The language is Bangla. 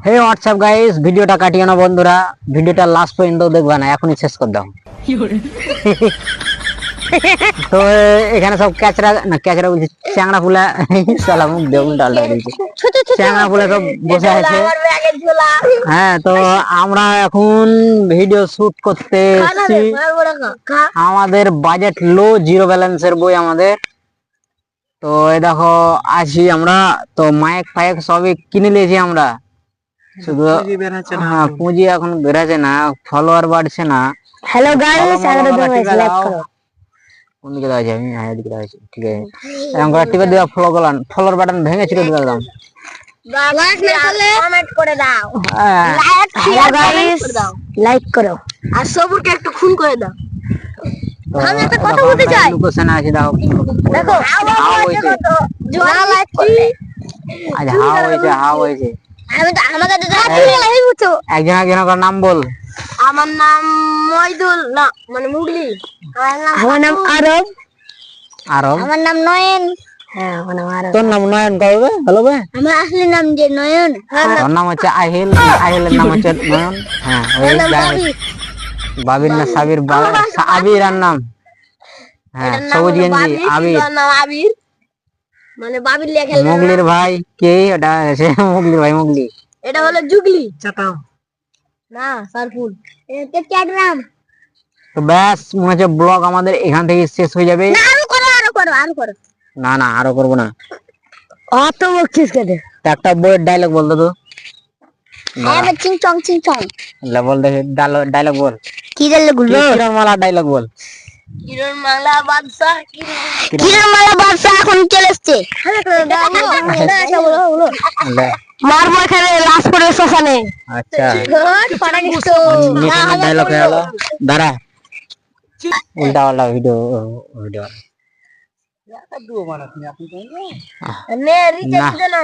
হে হোয়াটসঅ্যাপ গাইস, ভিডিওটা কাটিও না বন্ধুরা, ভিডিওটা লাস্ট পর্যন্ত দেখবা না, এখনই শেষ করে দাও। তো এখানে সব ক্যাচরা না, ক্যাচরা বলছি চ্যাংড়া ফুলা, শালা মুখ দিয়ে উল্টা দিয়েছে। চ্যাংড়া ফুলা সব বসে আছে। হ্যাঁ, তো আমরা এখন ভিডিও শুট করতে এসেছি। আমাদের বাজেট লো, জিরো ব্যালেন্সের বই আমাদের। তো এই দেখো আছি আমরা, তো মাইক ফাইক সবই কিনে নিয়েছি আমরা, শুধু পুঁজি এখন বেরাচ্ছে না, ফলোয়ার বাড়ছে না। হ্যালো গাইস, কোন দিকে দাঁড়াচ্ছি আমি? হ্যাঁ, এদিকে দাঁড়াচ্ছি, ঠিক আছে। এরকম করে টিপে দেওয়া ফলোয়ার বাটন ভেঙে ছিঁড়ে দিলাম। কমেন্ট করে দাও, লাইক করো আর সবুরকে একটু খুন করে দাও। আমি একটা কথা বলতে চাই, লোকেশন আছে, দেখো হাওয়া হয়েছে, জোড়া লাইক করলে আজ হাওয়া হয়েছে, হাওয়া হয়েছে। আমি তো আমাদের একজন একজনের নাম বল। আমার নাম মইদুল, না মানে মুগলি। আমার নাম আরব। আরব? আমার নাম নয়ন। হ্যাঁ, আমার নাম আরব। তোর নাম নয়ন কবে হলো বে? আমার আসল নাম যে নয়ন। তোর নাম হচ্ছে আহিল, আহিলের নাম হচ্ছে নয়ন। হ্যাঁ, ওই বাবির না সাবির, আবির আর নাম। হ্যাঁ, সবুজ গেঞ্জি আবির। নাম আবির, মানে বাবির লেখা। মুগলির ভাই কে? এটা আছে মুগলির ভাই, মুগলি। এটা হলো জুগলি চাটাও, না সারফুল। এটা ক্যাডরাম। তো ব্যাস, মনে হচ্ছে ব্লগ আমাদের এখান থেকে শেষ হয়ে যাবে। না, আরো করো, আরো করো, আরো করো। না না, আরো করবো না। অত বকছিস কেন? একটা বইয়ের ডায়লগ বলতো তো। আমি চিং চং। বল দেখে, ডায়লগ বল। কি ডায়লগ বলবো? কিরণ মালা ডায়লগ বল। কিরণ মালা বাদশা, কিরণ মালা বাদশা এখন চলে এসছে। মারবো এখানে লাস্ট করে শ্মশানে। আচ্ছা, না, ডায়লগ হলো। দাঁড়া, উল্টা পাল্টা ভিডিও ভিডিও নে রিচার্জ দে না।